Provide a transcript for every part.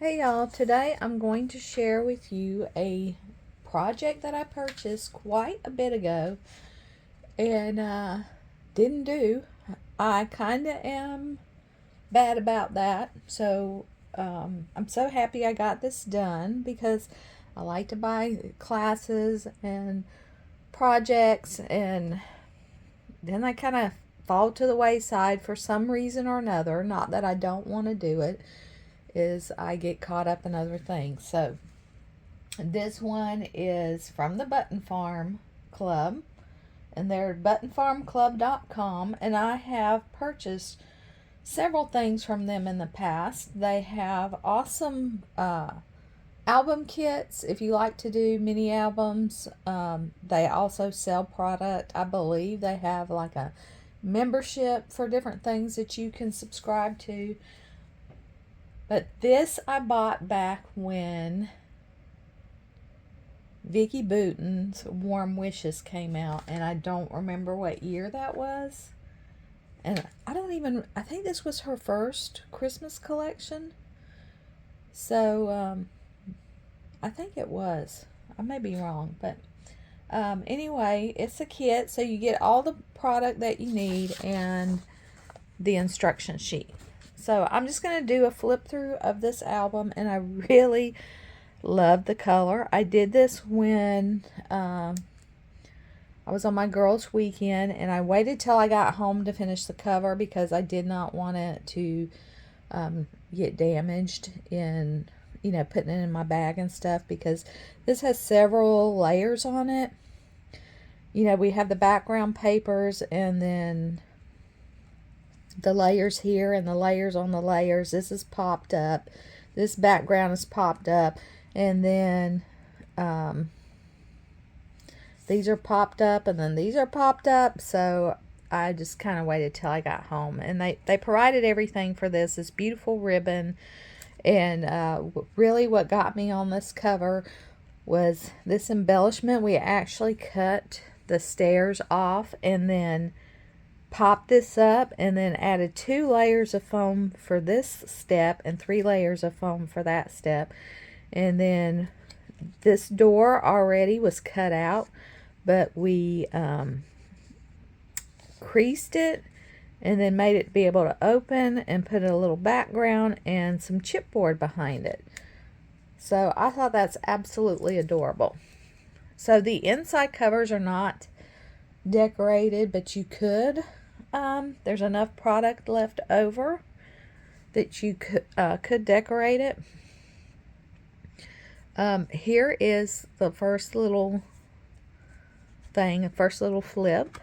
Hey y'all, today I'm going to share with you a project that I purchased quite a bit ago and didn't do. I kind of am bad about that, so I'm so happy I got this done because I like to buy classes and projects, and then I kind of fall to the wayside for some reason or another. Not that I don't want to do it, is I get caught up in other things. So this one is from the Button Farm Club, and they're buttonfarmclub.com, and I have purchased several things from them in the past. They have awesome album kits if you like to do mini albums. They also sell product. I believe they have like a membership for different things that you can subscribe to. But this I bought back when Vicki Boutin's Warm Wishes came out, and I don't remember what year that was. And I think this was her first Christmas collection. So, I think it was. I may be wrong, but anyway, it's a kit, so you get all the product that you need and the instruction sheet. So, I'm just going to do a flip through of this album, and I really love the color. I did this when I was on my girls' weekend, and I waited till I got home to finish the cover because I did not want it to get damaged in, putting it in my bag and stuff, because this has several layers on it. We have the background papers, and then the layers here and the layers on the layers. This is popped up. This background is popped up. And then these are popped up, and then these are popped up. So I just kind of waited till I got home. And they provided everything for this beautiful ribbon. And really what got me on this cover was this embellishment. We actually cut the stairs off and then popped this up, and then added 2 layers of foam for this step and 3 layers of foam for that step. And then this door already was cut out, but we creased it and then made it be able to open, and put a little background and some chipboard behind it. So I thought that's absolutely adorable. So the inside covers are not decorated, but you could. There's enough product left over that you could decorate it. Here is the first little thing, the first little flip.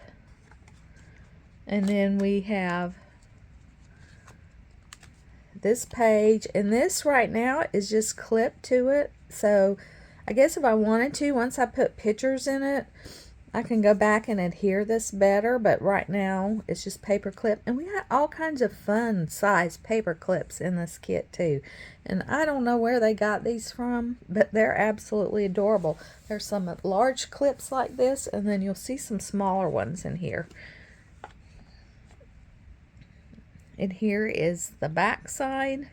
And then we have this page, and this right now is just clipped to it. So I guess if I wanted to, once I put pictures in it, I can go back and adhere this better, but right now it's just paper clip. And we got all kinds of fun size paper clips in this kit too. And I don't know where they got these from, but they're absolutely adorable. There's some large clips like this, and then you'll see some smaller ones in here. And here is the back side.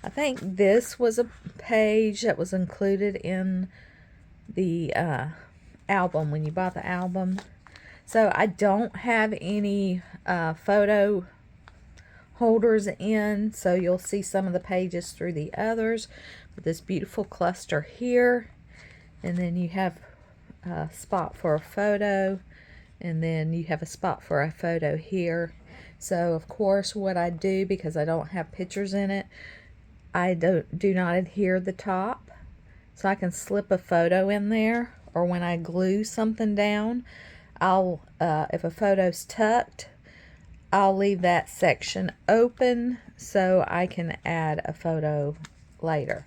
I think this was a page that was included in the album when you bought the album. So I don't have any photo holders in, so you'll see some of the pages through the others. But this beautiful cluster here, and then you have a spot for a photo, and then you have a spot for a photo here. So of course what I do, because I don't have pictures in it, I do not adhere the top, so I can slip a photo in there. Or when I glue something down, I'll if a photo's tucked, I'll leave that section open so I can add a photo later.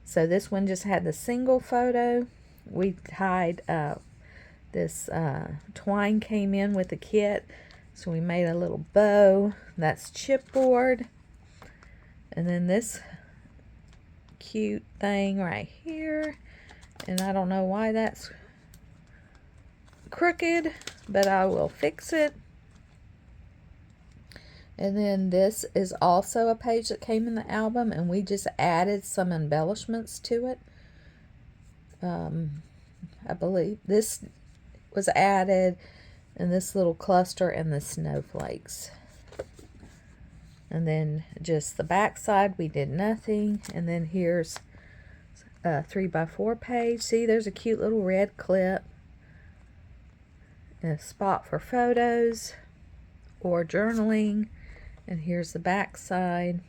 So this one just had the single photo. We tied this twine came in with the kit, so we made a little bow. That's chipboard. And then this cute thing right here, and I don't know why that's crooked, but I will fix it. And then this is also a page that came in the album, and we just added some embellishments to it. I believe this was added in this little cluster and the snowflakes. And then just the back side, we did nothing. And then here's a 3x4 page. See, there's a cute little red clip and a spot for photos or journaling. And here's the back side.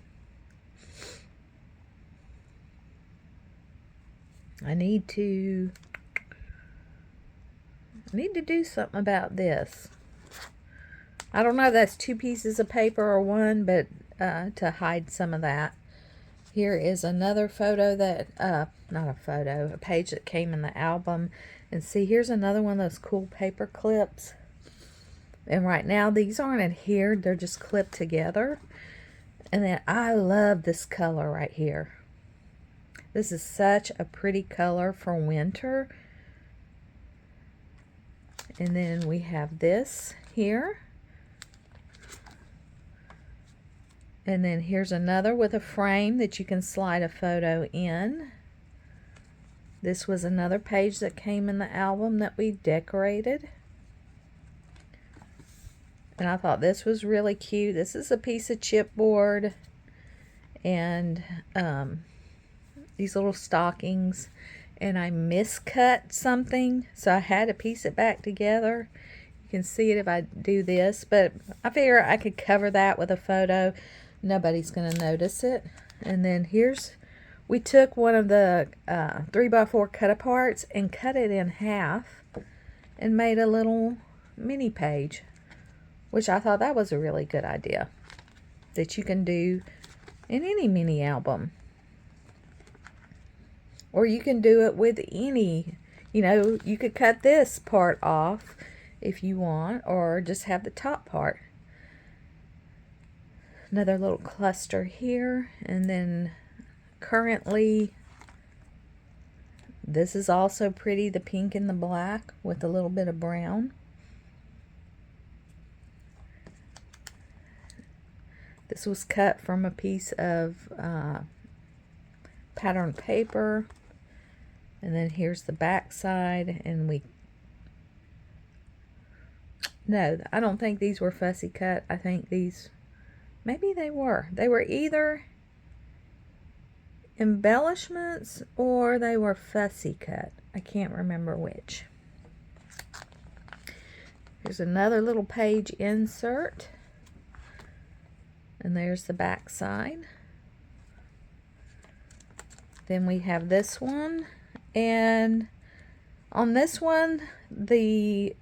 I need to do something about this. I don't know if that's 2 pieces of paper or one, but to hide some of that. Here is another photo that, not a photo, a page that came in the album. And see, here's another one of those cool paper clips. And right now, these aren't adhered, they're just clipped together. And then I love this color right here. This is such a pretty color for winter. And then we have this here. And then here's another with a frame that you can slide a photo in. This was another page that came in the album that we decorated. And I thought this was really cute. This is a piece of chipboard and these little stockings. And I miscut something, so I had to piece it back together. You can see it if I do this, but I figure I could cover that with a photo. Nobody's going to notice it. And then here's, we took one of the 3x4 cut-aparts and cut it in half and made a little mini page, which I thought that was a really good idea that you can do in any mini album. Or you can do it with any, you know, you could cut this part off if you want, or just have the top part. Another little cluster here, and then currently this is also pretty, the pink and the black with a little bit of brown. This was cut from a piece of pattern paper. And then here's the back side, and no, I don't think these were fussy cut. I think these, maybe they were. They were either embellishments or they were fussy cut. I can't remember which. Here's another little page insert. And there's the back side. Then we have this one. And on this one, the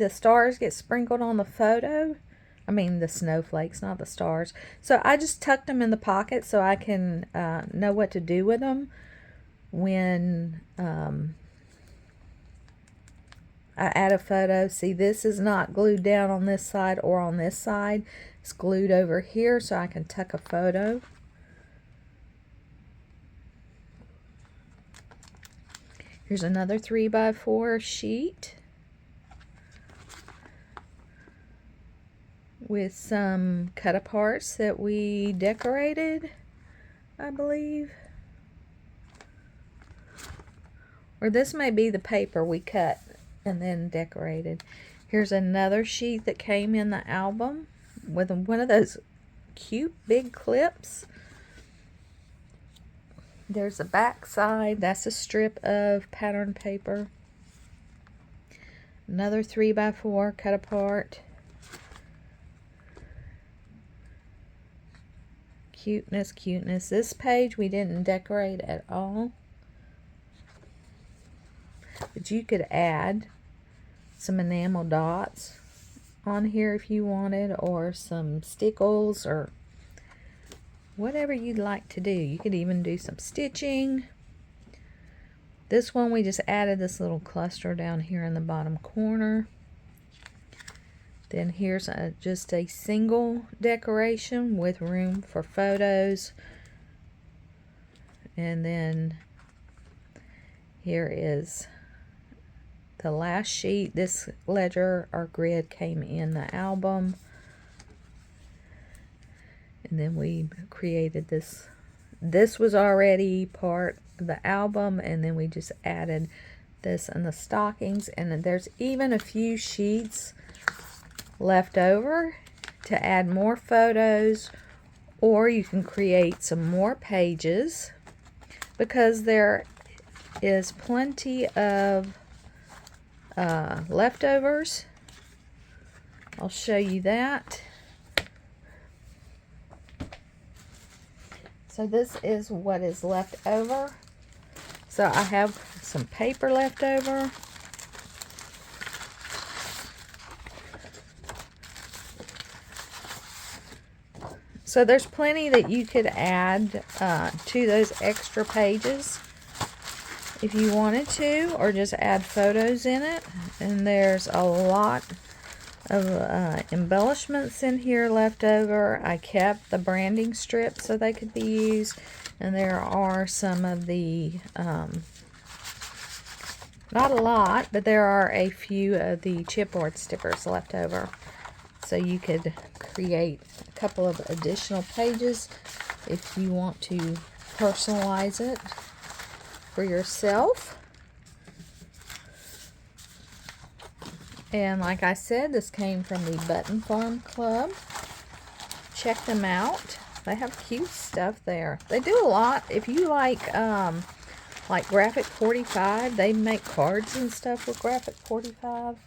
stars get sprinkled on the photo. I mean the snowflakes, not the stars. So I just tucked them in the pocket so I can know what to do with them when I add a photo. See, this is not glued down on this side or on this side. It's glued over here so I can tuck a photo. Here's another 3x4 sheet with some cut-aparts that we decorated, I believe. Or this may be the paper we cut and then decorated. Here's another sheet that came in the album with one of those cute big clips. There's the back side. That's a strip of pattern paper. Another 3x4 cut apart. Cuteness, cuteness. This page we didn't decorate at all. But you could add some enamel dots on here if you wanted, or some stickles, or whatever you'd like to do. You could even do some stitching. This one we just added this little cluster down here in the bottom corner. Then here's just a single decoration with room for photos. And then here is the last sheet. This ledger or grid came in the album. And then we created this. This was already part of the album, and then we just added this and the stockings. And then there's even a few sheets left over to add more photos, or you can create some more pages, because there is plenty of leftovers. I'll show you that. So this is what is left over. So I have some paper left over. So there's plenty that you could add to those extra pages if you wanted to, or just add photos in it. And there's a lot of embellishments in here left over. I kept the branding strips so they could be used, and there are some of the not a lot, but there are a few of the chipboard stickers left over, so you could create a couple of additional pages if you want to personalize it for yourself. And like I said, this came from the Button Farm Club. Check them out. They have cute stuff there. They do a lot. If you like Graphic 45, they make cards and stuff with Graphic 45.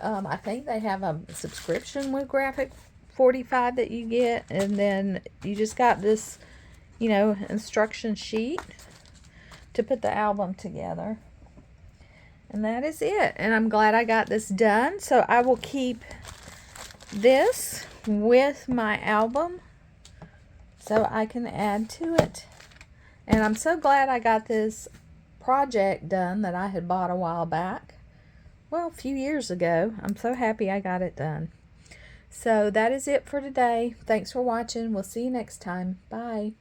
I think they have a subscription with Graphic 45 that you get, and then you just got this, you know, instruction sheet to put the album together. And that is it. And I'm glad I got this done. So I will keep this with my album so I can add to it. And I'm so glad I got this project done that I had bought a while back. Well, a few years ago. I'm so happy I got it done. So that is it for today. Thanks for watching. We'll see you next time. Bye.